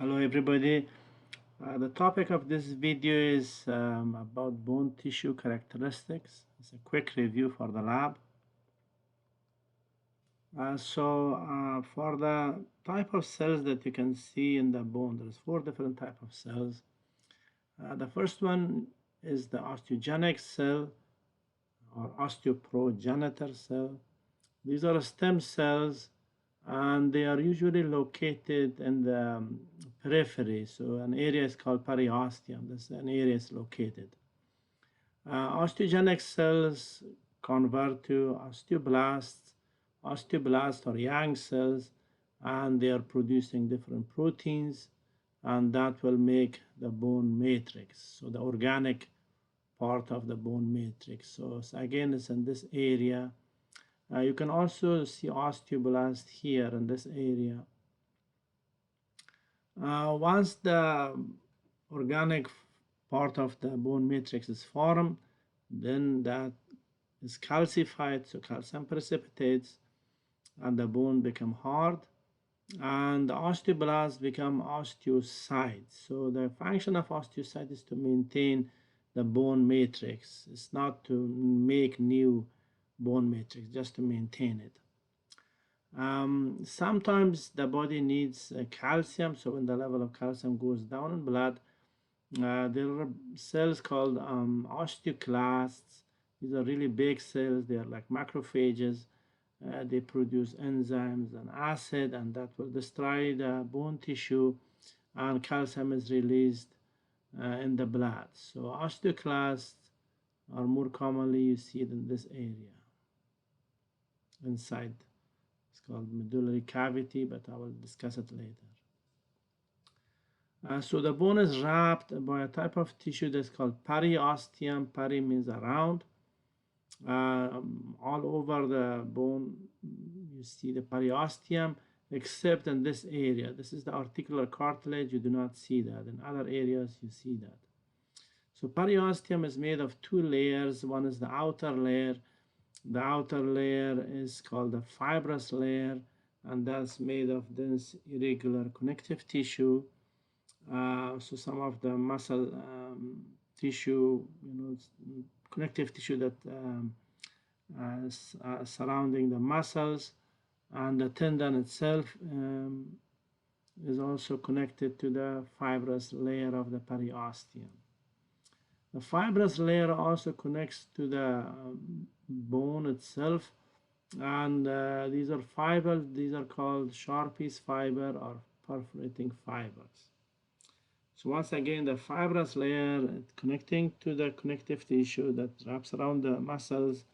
Hello everybody. The topic of this video is about bone tissue characteristics. It's a quick review for the lab. For the type of cells that you can see in the bone, there's 4 different types of cells. The first one is the osteogenic cell or osteoprogenitor cell. These are stem cells and they are usually located in the periphery. So an area is called periosteum. This an area is located. Osteogenic cells convert to osteoblast or young cells, and they are producing different proteins, and that will make the bone matrix. So the organic part of the bone matrix. So again, it's in this area. You can also see osteoblast here in this area. Once the organic part of the bone matrix is formed, then that is calcified, so calcium precipitates, and the bone become hard, and the osteoblasts become osteocytes. So the function of osteocyte is to maintain the bone matrix. It's not to make new bone matrix, just to maintain it. Sometimes the body needs calcium, so when the level of calcium goes down in blood, there are cells called osteoclasts. These are really big cells. They are like macrophages. They produce enzymes and acid, and that will destroy the bone tissue, and calcium is released in the blood. So osteoclasts are more commonly you see it in this area inside. It's called medullary cavity, but I will discuss it later. So the bone is wrapped by a type of tissue that's called periosteum. Peri means around. All over the bone you see the periosteum, except in this area. This is the articular cartilage. You do not see that. In other areas you see that. So periosteum is made of 2 layers. One is the outer layer. The outer layer is called the fibrous layer, and that's made of dense irregular connective tissue. So some of the muscle tissue, connective tissue that surrounding the muscles, and the tendon itself is also connected to the fibrous layer of the periosteum. The fibrous layer also connects to the bone itself, and these are fibers. These are called Sharpie's fiber or perforating fibers. So once again, the fibrous layer connecting to the connective tissue that wraps around the muscles,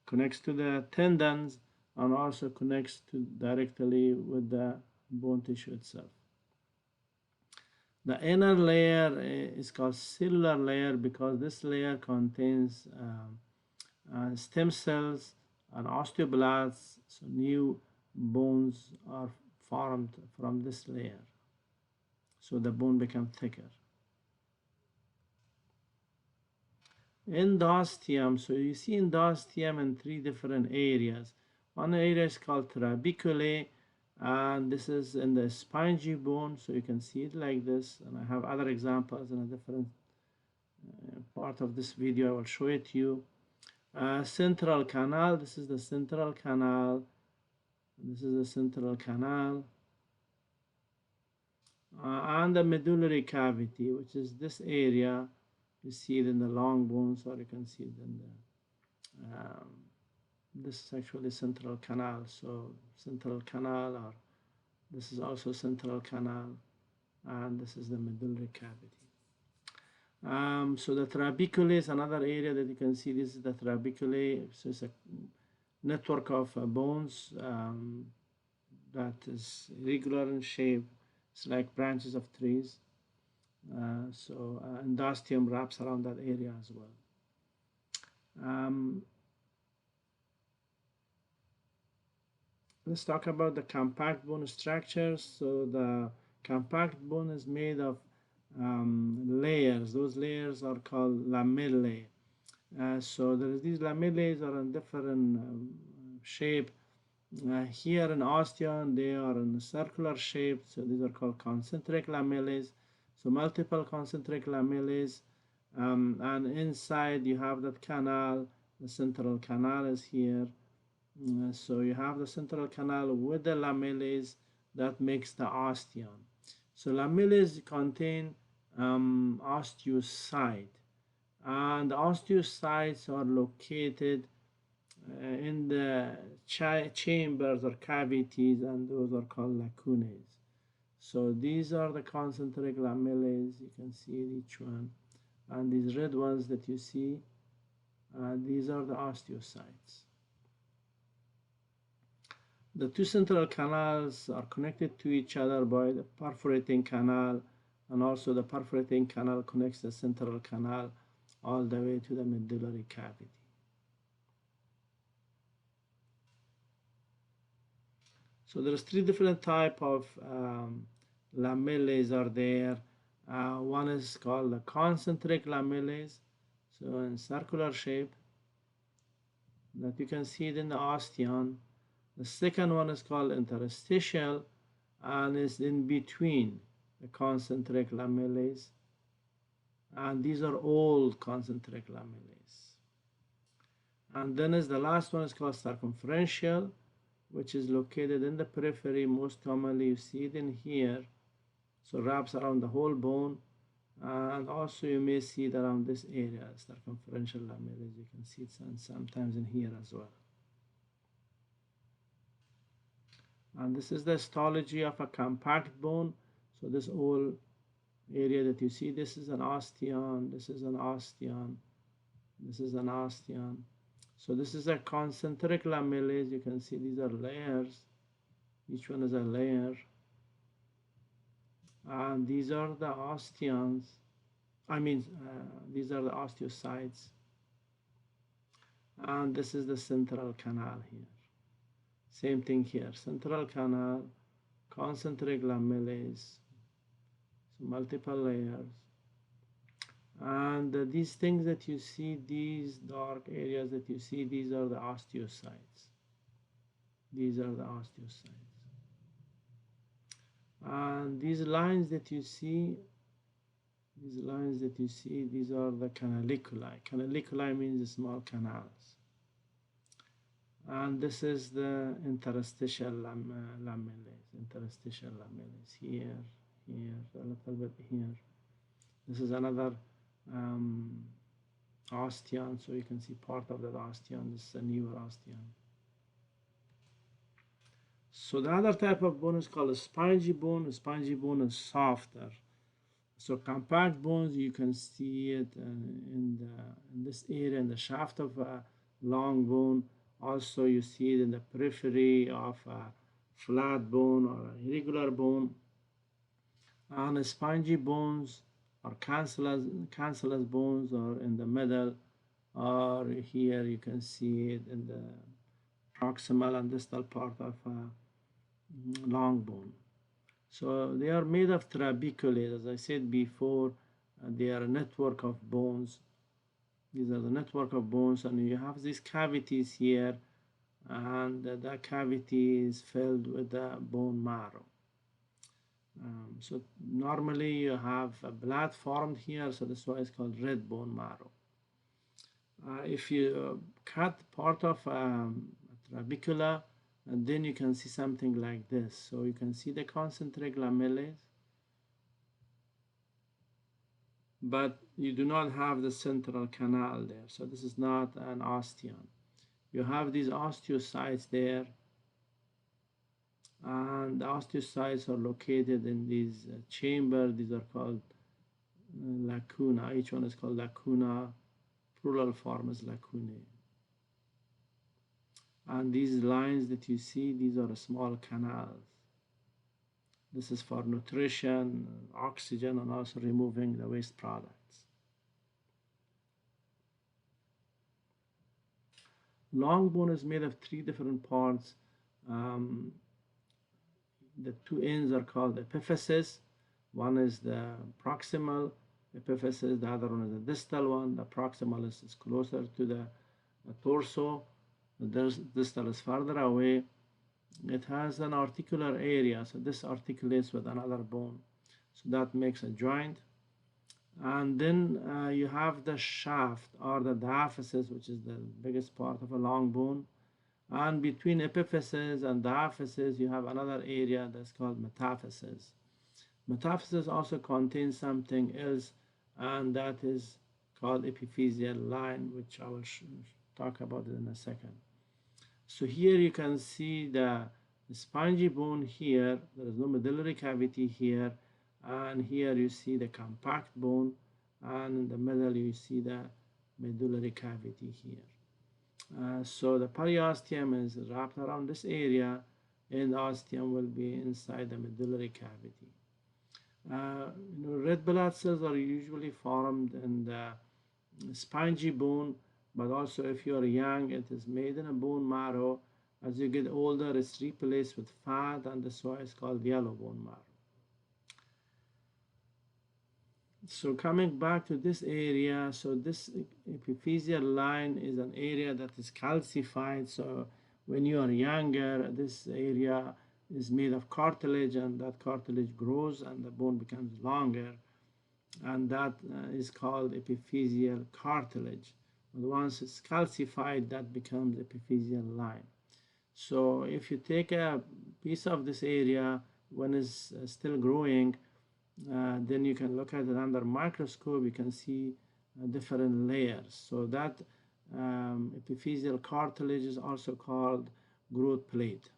connects to the tendons, and also connects to directly with the bone tissue itself. The inner layer is called cellular layer because this layer contains stem cells and osteoblasts, so new bones are formed from this layer. So the bone becomes thicker. Endosteum, so you see endosteum in 3 different areas. One area is called trabeculae, and this is in the spongy bone, so you can see it like this, and I have other examples in a different part of this video. I will show it to you. Central canal, this is the central canal, this is the central canal, and the medullary cavity, which is this area. You see it in the long bones, or you can see it in the this is actually central canal. So central canal, or this is also central canal, and this is the medullary cavity. So the trabeculae is another area that you can see. This is the trabeculae. So it's a network of bones that is irregular in shape. It's like branches of trees. Endosteum wraps around that area as well. Let's talk about the compact bone structures. So the compact bone is made of layers. Those layers are called lamellae. So these lamellae are in different shape. Here in osteon, they are in a circular shape, so these are called concentric lamellae. So multiple concentric lamellae, and inside you have that canal. The central canal is here. So you have the central canal with the lamellae that makes the osteon. So lamellae contain osteocyte, and the osteocytes are located in the chambers or cavities, and those are called lacunae. So these are the concentric lamellae. You can see each one, and these red ones that you see, these are the osteocytes. The two central canals are connected to each other by the perforating canal, and also the perforating canal connects the central canal all the way to the medullary cavity. So there's three different type of lamellae are there. One is called the concentric lamellae, so in circular shape, that you can see it in the osteon. The second one is called interstitial, and is in between the concentric lamellae, and these are all concentric lamellae. And then is the last one is called circumferential, which is located in the periphery. Most commonly you see it in here, so wraps around the whole bone, and also you may see it around this area, circumferential lamellae. You can see it sometimes in here as well. And this is the histology of a compact bone. So this whole area that you see, this is an osteon, this is an osteon, this is an osteon. So this is a concentric lamellae. You can see these are layers. Each one is a layer. And these are the osteons. These are the osteocytes. And this is the central canal here. Same thing here, central canal, concentric lamellae, so multiple layers. And these things that you see, these dark areas that you see, these are the osteocytes. These are the osteocytes. And these lines that you see, these are the canaliculi. Canaliculi means small canals. And this is the interstitial lamellae. Interstitial lamellae here, a little bit here. This is another osteon, so you can see part of that osteon. This is a newer osteon. So the other type of bone is called a spongy bone. A spongy bone is softer. So compact bones, you can see it in this area, in the shaft of a long bone. Also, you see it in the periphery of a flat bone or a irregular bone. And spongy bones or cancellous bones are in the middle, or here you can see it in the proximal and distal part of a long bone. So they are made of trabeculae. As I said before, they are a network of bones. These are the network of bones, and you have these cavities here, and that cavity is filled with the bone marrow. So normally you have a blood formed here, so that's why it's called red bone marrow. If you cut part of a trabecula, and then you can see something like this. So you can see the concentric lamellae, but you do not have the central canal there. So this is not an osteon. You have these osteocytes there, and the osteocytes are located in these chambers. These are called lacuna. Each one is called lacuna. Plural form is lacunae. And these lines that you see, these are small canals. This is for nutrition, oxygen, and also removing the waste products. Long bone is made of three different parts. The two ends are called epiphysis. One is the proximal epiphysis, the other one is the distal one. The proximal is closer to the torso. The distal is farther away. it has an articular area, so this articulates with another bone, so that makes a joint. And then you have the shaft or the diaphysis, which is the biggest part of a long bone, and between epiphysis and diaphysis you have another area that's called metaphysis. Metaphysis also contains something else, and that is called epiphyseal line, which I will talk about it in a second. So here you can see the spongy bone here. There is no medullary cavity here, and here you see the compact bone, and in the middle you see the medullary cavity here. So the periosteum is wrapped around this area, and the osteum will be inside the medullary cavity. Red blood cells are usually formed in the spongy bone, but also if you are young, it is made in a bone marrow. As you get older, it's replaced with fat, and that's why it's called yellow bone marrow. So coming back to this area, so this epiphyseal line is an area that is calcified. So when you are younger, this area is made of cartilage, and that cartilage grows and the bone becomes longer, and that is called epiphyseal cartilage. But once it's calcified, that becomes epiphyseal line. So if you take a piece of this area when it's still growing, then you can look at it under microscope. You can see different layers. So that epiphyseal cartilage is also called growth plate.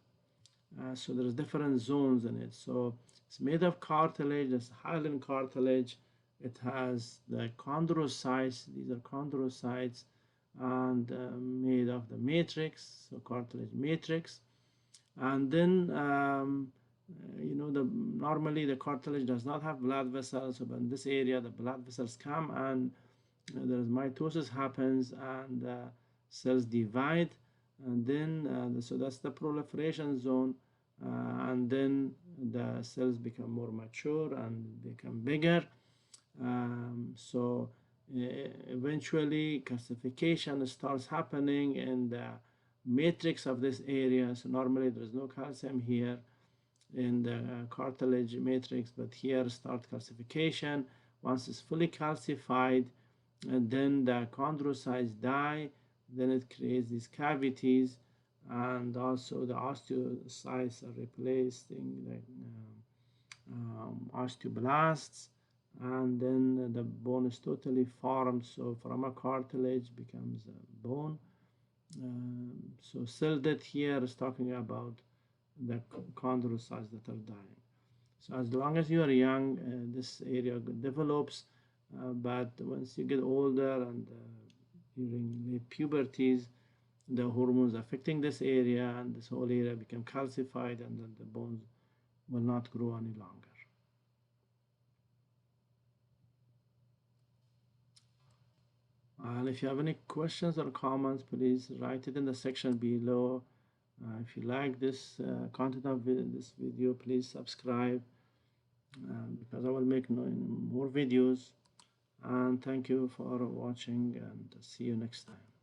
So there's different zones in it. So it's made of cartilage. It's hyaline cartilage. It has the chondrocytes. These are chondrocytes, and made of the matrix, so cartilage matrix. And then normally the cartilage does not have blood vessels, but in this area the blood vessels come, and there is mitosis happens, and cells divide, and then so that's the proliferation zone, and then the cells become more mature and become bigger. So eventually calcification starts happening in the matrix of this area. So normally there is no calcium here in the cartilage matrix, but here starts calcification. Once it's fully calcified, and then the chondrocytes die, then it creates these cavities, and also the osteocytes are replacing the osteoblasts, and then the bone is totally formed. So from a cartilage becomes a bone. So cell death here is talking about the chondrocytes that are dying. So as long as you are young, this area develops, but once you get older and during late puberties, the hormones affecting this area, and this whole area become calcified, and then the bones will not grow any longer. And if you have any questions or comments, please write it in the section below. If you like this content of this video, please subscribe, because I will make more videos. And thank you for watching, and see you next time.